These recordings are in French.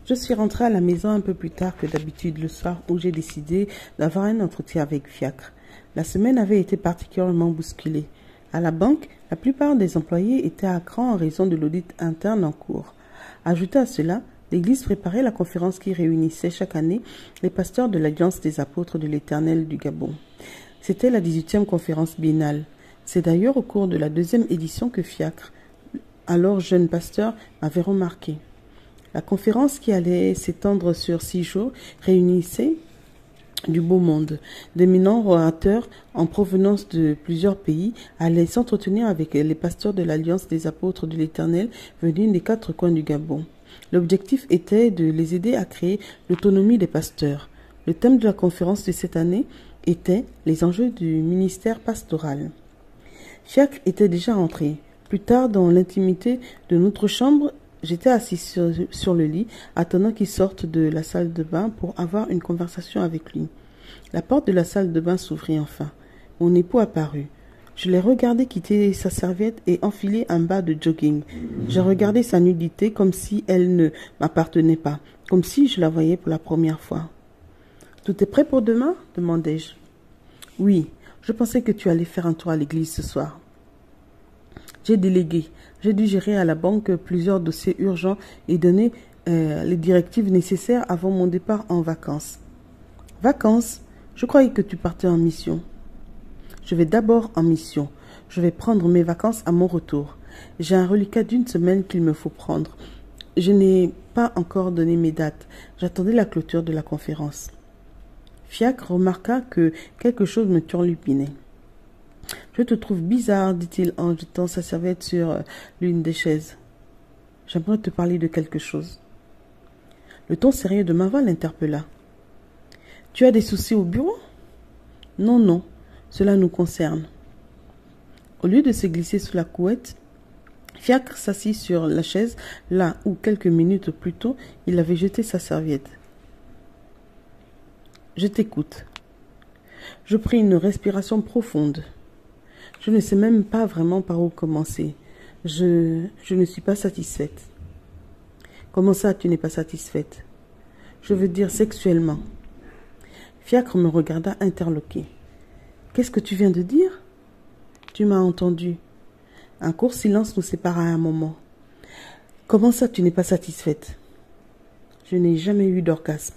Je suis rentrée à la maison un peu plus tard que d'habitude le soir où j'ai décidé d'avoir un entretien avec Fiacre. La semaine avait été particulièrement bousculée. À la banque, la plupart des employés étaient à cran en raison de l'audit interne en cours. Ajouté à cela, l'Église préparait la conférence qui réunissait chaque année les pasteurs de l'Alliance des apôtres de l'Éternel du Gabon. C'était la 18e conférence biennale. C'est d'ailleurs au cours de la 2e édition que Fiacre, alors jeune pasteur, m'avait remarqué. La conférence, qui allait s'étendre sur 6 jours, réunissait du beau monde. D'éminents orateurs en provenance de plusieurs pays allaient s'entretenir avec les pasteurs de l'Alliance des apôtres de l'Éternel venus des 4 coins du Gabon. L'objectif était de les aider à créer l'autonomie des pasteurs. Le thème de la conférence de cette année était les enjeux du ministère pastoral. Fiacre était déjà entré. Plus tard, dans l'intimité de notre chambre, j'étais assis sur le lit, attendant qu'il sorte de la salle de bain pour avoir une conversation avec lui. La porte de la salle de bain s'ouvrit enfin. Mon époux apparut. Je l'ai regardé quitter sa serviette et enfiler un bas de jogging. J'ai regardé sa nudité comme si elle ne m'appartenait pas, comme si je la voyais pour la première fois. « Tout est prêt pour demain ?» demandai-je. « Oui, je pensais que tu allais faire un tour à l'église ce soir. » J'ai délégué. J'ai dû gérer à la banque plusieurs dossiers urgents et donner les directives nécessaires avant mon départ en vacances. Vacances? Je croyais que tu partais en mission. Je vais d'abord en mission. Je vais prendre mes vacances à mon retour. J'ai un reliquat d'1 semaine qu'il me faut prendre. Je n'ai pas encore donné mes dates. J'attendais la clôture de la conférence. Fiacre remarqua que quelque chose me turlupinait. « Je te trouve bizarre, dit-il en jetant sa serviette sur l'une des chaises. J'aimerais te parler de quelque chose. » Le ton sérieux de ma voix l'interpella. « Tu as des soucis au bureau ?»« Non, non, cela nous concerne. » Au lieu de se glisser sous la couette, Fiacre s'assit sur la chaise, là où quelques minutes plus tôt, il avait jeté sa serviette. « Je t'écoute. » Je pris une respiration profonde. Je ne sais même pas vraiment par où commencer. Je ne suis pas satisfaite. Comment ça, tu n'es pas satisfaite? Je veux dire sexuellement. Fiacre me regarda interloqué. Qu'est-ce que tu viens de dire? Tu m'as entendu. Un court silence nous sépara un moment. Comment ça, tu n'es pas satisfaite? Je n'ai jamais eu d'orgasme.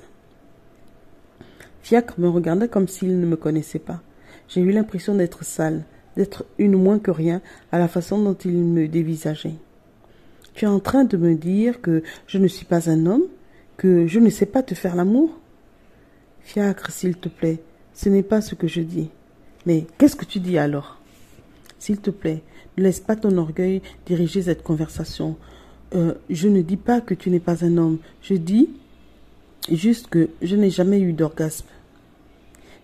Fiacre me regarda comme s'il ne me connaissait pas. J'ai eu l'impression d'être sale, d'être une moins que rien à la façon dont il me dévisageait. Tu es en train de me dire que je ne suis pas un homme, que je ne sais pas te faire l'amour? Fiacre, s'il te plaît, ce n'est pas ce que je dis. Mais qu'est-ce que tu dis alors? S'il te plaît, ne laisse pas ton orgueil diriger cette conversation. Je ne dis pas que tu n'es pas un homme, je dis juste que je n'ai jamais eu d'orgasme.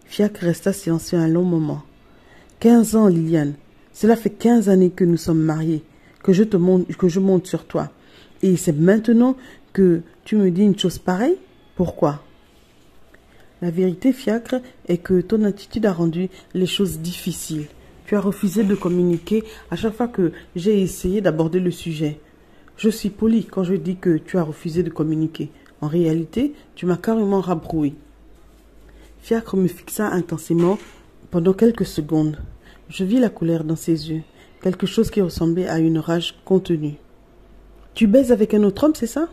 Fiacre resta silencieux un long moment. 15 ans, Liliane. Cela fait 15 années que nous sommes mariés, que je monte sur toi. Et c'est maintenant que tu me dis une chose pareille? Pourquoi? La vérité, Fiacre, est que ton attitude a rendu les choses difficiles. Tu as refusé de communiquer à chaque fois que j'ai essayé d'aborder le sujet. Je suis poli quand je dis que tu as refusé de communiquer. En réalité, tu m'as carrément rabroué. Fiacre me fixa intensément pendant quelques secondes. Je vis la colère dans ses yeux, quelque chose qui ressemblait à une rage contenue. « Tu baises avec un autre homme, c'est ça ?»«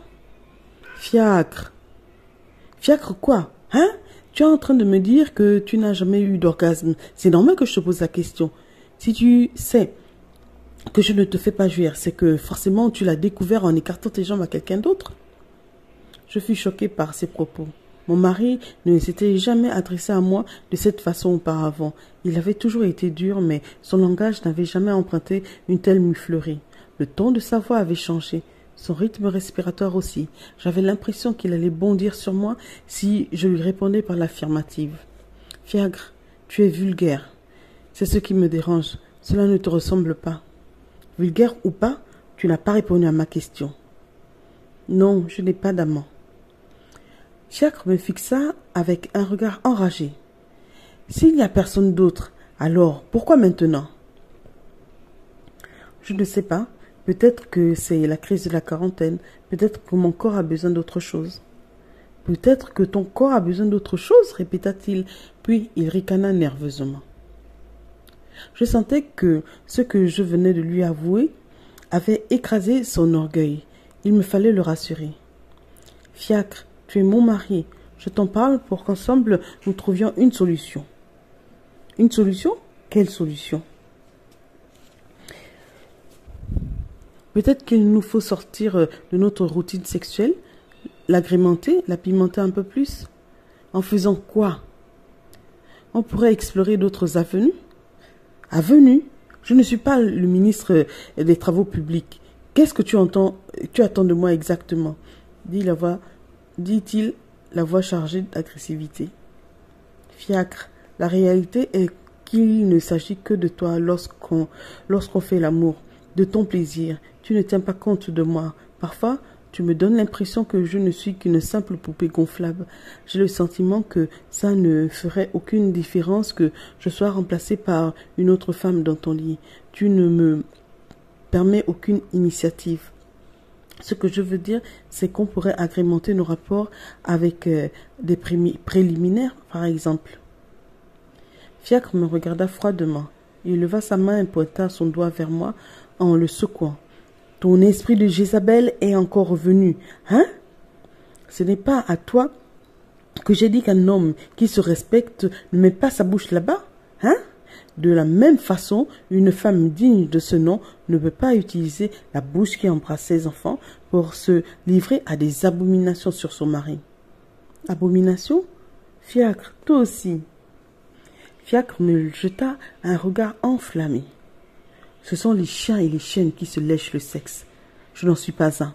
Fiacre. »« Fiacre quoi? Hein? Tu es en train de me dire que tu n'as jamais eu d'orgasme. C'est normal que je te pose la question. Si tu sais que je ne te fais pas jouir, c'est que forcément tu l'as découvert en écartant tes jambes à quelqu'un d'autre. » Je fus choquée par ces propos. Mon mari ne s'était jamais adressé à moi de cette façon auparavant. Il avait toujours été dur, mais son langage n'avait jamais emprunté une telle muflerie. Le ton de sa voix avait changé, son rythme respiratoire aussi. J'avais l'impression qu'il allait bondir sur moi si je lui répondais par l'affirmative. « Fiacre, tu es vulgaire. C'est ce qui me dérange. Cela ne te ressemble pas. Vulgaire ou pas, tu n'as pas répondu à ma question. »« Non, je n'ai pas d'amant. » Fiacre me fixa avec un regard enragé. « S'il n'y a personne d'autre, alors pourquoi maintenant ?»« Je ne sais pas. Peut-être que c'est la crise de la quarantaine. Peut-être que mon corps a besoin d'autre chose. Peut-être que ton corps a besoin d'autre chose, répéta-t-il, puis il ricana nerveusement. Je sentais que ce que je venais de lui avouer avait écrasé son orgueil. Il me fallait le rassurer. Fiacre, tu es mon mari. Je t'en parle pour qu'ensemble nous trouvions une solution. Une solution? Quelle solution? Peut-être qu'il nous faut sortir de notre routine sexuelle, l'agrémenter, la pimenter un peu plus. En faisant quoi? On pourrait explorer d'autres avenues. Avenues? Je ne suis pas le ministre des Travaux publics. Qu'est-ce que tu attends de moi exactement? Dit-il, la voix chargée d'agressivité. Fiacre, la réalité est qu'il ne s'agit que de toi lorsqu'on fait l'amour, de ton plaisir. Tu ne tiens pas compte de moi. Parfois, tu me donnes l'impression que je ne suis qu'une simple poupée gonflable. J'ai le sentiment que ça ne ferait aucune différence que je sois remplacée par une autre femme dans ton lit. Tu ne me permets aucune initiative. Ce que je veux dire, c'est qu'on pourrait agrémenter nos rapports avec des préliminaires, par exemple. Fiacre me regarda froidement. Il leva sa main et pointa son doigt vers moi en le secouant. « Ton esprit de Jézabel est encore revenu, hein? Ce n'est pas à toi que j'ai dit qu'un homme qui se respecte ne met pas sa bouche là-bas, hein? De la même façon, une femme digne de ce nom ne peut pas utiliser la bouche qui embrasse ses enfants pour se livrer à des abominations sur son mari. » Abominations? Fiacre, toi aussi. Fiacre me jeta un regard enflammé. Ce sont les chiens et les chiennes qui se lèchent le sexe. Je n'en suis pas un.